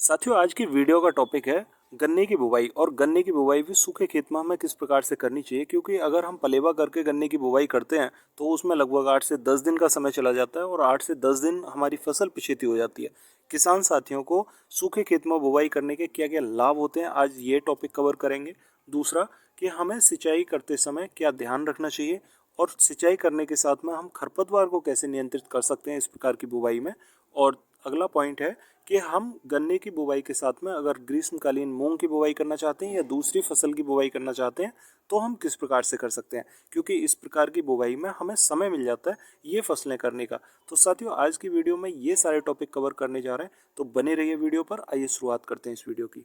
साथियों, आज की वीडियो का टॉपिक है गन्ने की बुवाई। और गन्ने की बुवाई भी सूखे खेत में हमें किस प्रकार से करनी चाहिए, क्योंकि अगर हम पलेवा करके गन्ने की बुवाई करते हैं तो उसमें लगभग 8 से 10 दिन का समय चला जाता है और 8 से 10 दिन हमारी फसल पिछेती हो जाती है। किसान साथियों को सूखे खेत में बुवाई करने के क्या क्या लाभ होते हैं, आज ये टॉपिक कवर करेंगे। दूसरा, कि हमें सिंचाई करते समय क्या ध्यान रखना चाहिए और सिंचाई करने के साथ में हम खरपतवार को कैसे नियंत्रित कर सकते हैं इस प्रकार की बुवाई में। और अगला पॉइंट है कि हम गन्ने की बुवाई के साथ में अगर ग्रीष्मकालीन मूंग की बुवाई करना चाहते हैं या दूसरी फसल की बुवाई करना चाहते हैं तो हम किस प्रकार से कर सकते हैं, क्योंकि इस प्रकार की बुवाई में हमें समय मिल जाता है ये फसलें करने का। तो साथियों, आज की वीडियो में ये सारे टॉपिक कवर करने जा रहे हैं, तो बने रहिए वीडियो पर। आइए शुरुआत करते हैं इस वीडियो की।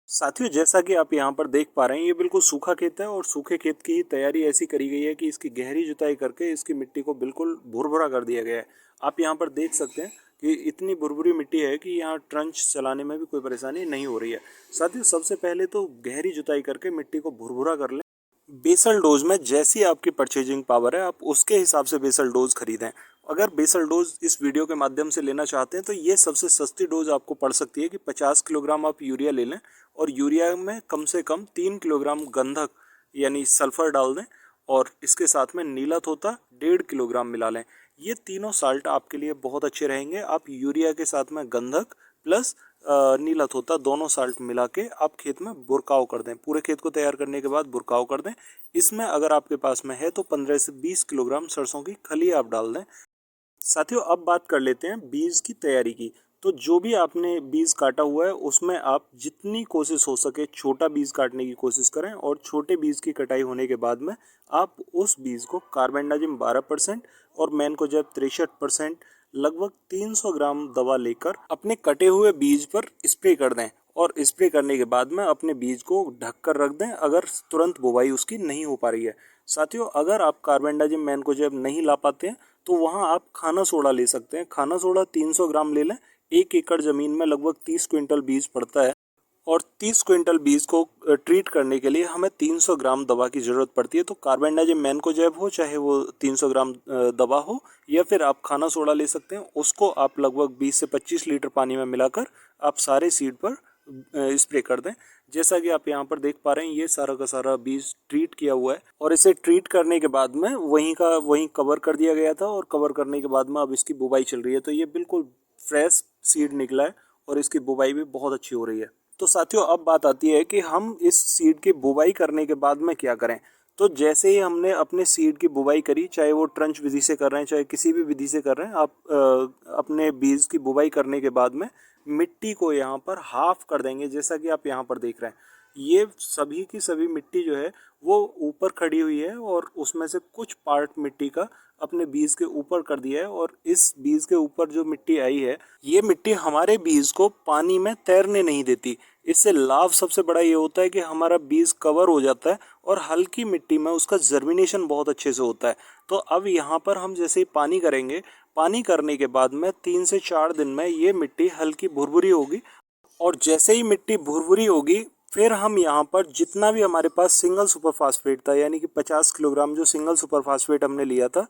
साथियों, जैसा कि आप यहाँ पर देख पा रहे हैं, ये बिल्कुल सूखा खेत है और सूखे खेत की तैयारी ऐसी करी गई है कि इसकी गहरी जुताई करके इसकी मिट्टी को बिल्कुल भुरभुरा कर दिया गया है। आप यहाँ पर देख सकते हैं कि इतनी भुरभुरी मिट्टी है कि यहाँ ट्रंच चलाने में भी कोई परेशानी नहीं हो रही है। साथियों, सबसे पहले तो गहरी जुताई करके मिट्टी को भुरभुरा कर लें। बेसल डोज में जैसी आपकी परचेजिंग पावर है आप उसके हिसाब से बेसल डोज खरीदें। अगर बेसल डोज इस वीडियो के माध्यम से लेना चाहते हैं तो ये सबसे सस्ती डोज आपको पड़ सकती है कि 50 किलोग्राम आप यूरिया ले लें और यूरिया में कम से कम 3 किलोग्राम गंधक यानी सल्फर डाल दें और इसके साथ में नीला थोथा 1.5 किलोग्राम मिला लें। ये तीनों साल्ट आपके लिए बहुत अच्छे रहेंगे। आप यूरिया के साथ में गंधक प्लस नीला थोथा दोनों साल्ट मिला के आप खेत में बुरकाव कर दें। पूरे खेत को तैयार करने के बाद बुरकाव कर दें। इसमें अगर आपके पास में है तो 15 से 20 किलोग्राम सरसों की खली आप डाल दें। साथियों, अब बात कर लेते हैं बीज की तैयारी की। तो जो भी आपने बीज काटा हुआ है उसमें आप जितनी कोशिश हो सके छोटा बीज काटने की कोशिश करें और छोटे बीज की कटाई होने के बाद में आप उस बीज को कार्बेंडाजिम 12% और मैनकोजेब 63% लगभग 300 ग्राम दवा लेकर अपने कटे हुए बीज पर स्प्रे कर दें और स्प्रे करने के बाद में अपने बीज को ढक कर रख दें अगर तुरंत बुवाई उसकी नहीं हो पा रही है। साथियों, अगर आप कार्बेंडाजिम मैनकोजेब नहीं ला पाते हैं तो वहाँ आप खाना सोडा ले सकते हैं। खाना सोडा 300 ग्राम ले लें। 1 एकड़ ज़मीन में लगभग 30 क्विंटल बीज पड़ता है और 30 क्विंटल बीज को ट्रीट करने के लिए हमें 300 ग्राम दवा की ज़रूरत पड़ती है। तो कार्बेंडाजिम मैनकोजेब हो चाहे वो 300 ग्राम दवा हो या फिर आप खाना सोडा ले सकते हैं, उसको आप लगभग 20 से 25 लीटर पानी में मिलाकर आप सारे सीड पर स्प्रे कर दें। जैसा कि आप यहाँ पर देख पा रहे हैं, ये सारा का सारा बीज ट्रीट किया हुआ है और इसे ट्रीट करने के बाद में वहीं कवर कर दिया गया था और कवर करने के बाद में अब इसकी बुवाई चल रही है। तो ये बिल्कुल फ्रेश सीड निकला है और इसकी बुवाई भी बहुत अच्छी हो रही है। तो साथियों, अब बात आती है कि हम इस सीड की बुवाई करने के बाद में क्या करें। तो जैसे ही हमने अपने सीड की बुवाई करी, चाहे वो ट्रंच विधि से कर रहे हैं चाहे किसी भी विधि से कर रहे हैं, आप अपने बीज की बुवाई करने के बाद में मिट्टी को यहाँ पर हाफ कर देंगे। जैसा कि आप यहाँ पर देख रहे हैं, ये सभी की सभी मिट्टी जो है वो ऊपर खड़ी हुई है और उसमें से कुछ पार्ट मिट्टी का अपने बीज के ऊपर कर दिया है और इस बीज के ऊपर जो मिट्टी आई है ये मिट्टी हमारे बीज को पानी में तैरने नहीं देती। इससे लाभ सबसे बड़ा ये होता है कि हमारा बीज कवर हो जाता है और हल्की मिट्टी में उसका जर्मिनेशन बहुत अच्छे से होता है। तो अब यहाँ पर हम जैसे ही पानी करेंगे, पानी करने के बाद में 3 से 4 दिन में ये मिट्टी हल्की भुरभुरी होगी और जैसे ही मिट्टी भुरभुरी होगी फिर हम यहाँ पर जितना भी हमारे पास सिंगल सुपर फास्फेट था यानी कि 50 किलोग्राम जो सिंगल सुपर फास्फेट हमने लिया था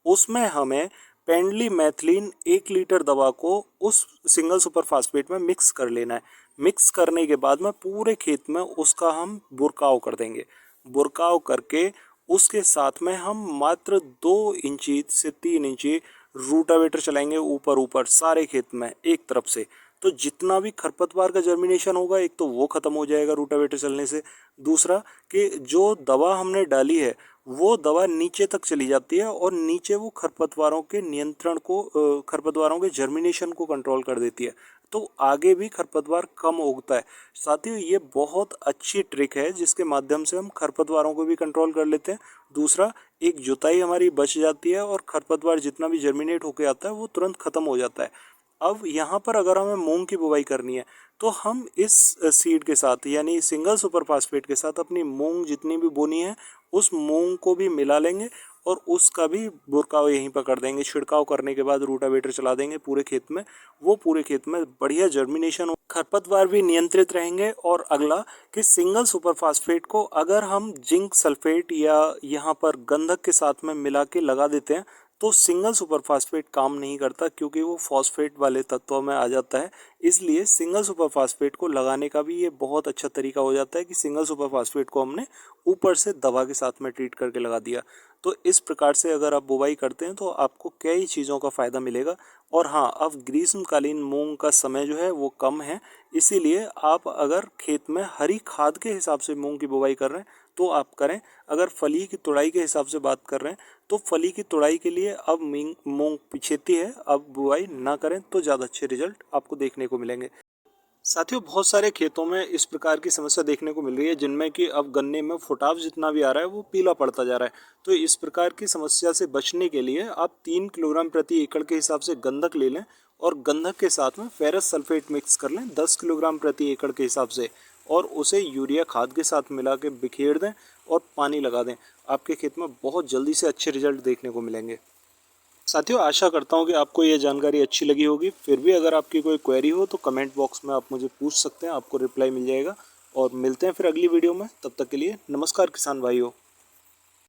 उसमें हमें पेंडली मैथिलीन 1 लीटर दवा को उस सिंगल सुपर फास्फेट में मिक्स कर लेना है। मिक्स करने के बाद में पूरे खेत में उसका हम बुरकाव कर देंगे। बुरकाव करके उसके साथ में हम मात्र 2 इंची से 3 इंची रूटावेटर चलाएंगे ऊपर ऊपर सारे खेत में एक तरफ से। तो जितना भी खरपतवार का जर्मिनेशन होगा एक तो वो खत्म हो जाएगा रूटावेटर चलने से। दूसरा कि जो दवा हमने डाली है वो दवा नीचे तक चली जाती है और नीचे वो खरपतवारों के नियंत्रण को खरपतवारों के जर्मिनेशन को कंट्रोल कर देती है। तो आगे भी खरपतवार कम उगता है। साथियों, ये बहुत अच्छी ट्रिक है जिसके माध्यम से हम खरपतवारों को भी कंट्रोल कर लेते हैं। दूसरा, एक जुताई हमारी बच जाती है और खरपतवार जितना भी जर्मिनेट होकर आता है वो तुरंत खत्म हो जाता है। अब यहाँ पर अगर हमें मूंग की बुवाई करनी है तो हम इस सीड के साथ यानी सिंगल सुपर फास्फेट के साथ अपनी मूंग जितनी भी बोनी है उस मूंग को भी मिला लेंगे और उसका भी बुरकाव यहीं पर कर देंगे। छिड़काव करने के बाद रूटावेटर चला देंगे पूरे खेत में, वो पूरे खेत में बढ़िया जर्मिनेशन हो, खरपतवार भी नियंत्रित रहेंगे। और अगला कि सिंगल सुपर फास्फेट को अगर हम जिंक सल्फेट या यहाँ पर गंधक के साथ में मिला के लगा देते हैं तो सिंगल सुपर फास्फेट काम नहीं करता क्योंकि वो फॉस्फेट वाले तत्वों में आ जाता है। इसलिए सिंगल सुपर फास्फेट को लगाने का भी ये बहुत अच्छा तरीका हो जाता है कि सिंगल सुपर फास्फेट को हमने ऊपर से दवा के साथ में ट्रीट करके लगा दिया। तो इस प्रकार से अगर आप बुवाई करते हैं तो आपको कई चीज़ों का फ़ायदा मिलेगा। और हाँ, अब ग्रीष्मकालीन मूंग का समय जो है वो कम है, इसीलिए आप अगर खेत में हरी खाद के हिसाब से मूंग की बुवाई कर रहे हैं तो आप करें। अगर फली की तुड़ाई के हिसाब से बात कर रहे हैं तो फली की तुड़ाई के लिए अब मूंग पिछेती है, अब बुआई ना करें तो ज़्यादा अच्छे रिजल्ट आपको देखने को मिलेंगे। साथियों, बहुत सारे खेतों में इस प्रकार की समस्या देखने को मिल रही है जिनमें कि अब गन्ने में फुटाव जितना भी आ रहा है वो पीला पड़ता जा रहा है। तो इस प्रकार की समस्या से बचने के लिए आप 3 किलोग्राम प्रति एकड़ के हिसाब से गंधक ले लें और गंधक के साथ में फेरस सल्फेट मिक्स कर लें 10 किलोग्राम प्रति एकड़ के हिसाब से, और उसे यूरिया खाद के साथ मिला के बिखेर दें और पानी लगा दें। आपके खेत में बहुत जल्दी से अच्छे रिजल्ट देखने को मिलेंगे। साथियों, आशा करता हूँ कि आपको ये जानकारी अच्छी लगी होगी। फिर भी अगर आपकी कोई क्वेरी हो तो कमेंट बॉक्स में आप मुझे पूछ सकते हैं, आपको रिप्लाई मिल जाएगा। और मिलते हैं फिर अगली वीडियो में। तब तक के लिए नमस्कार किसान भाइयों।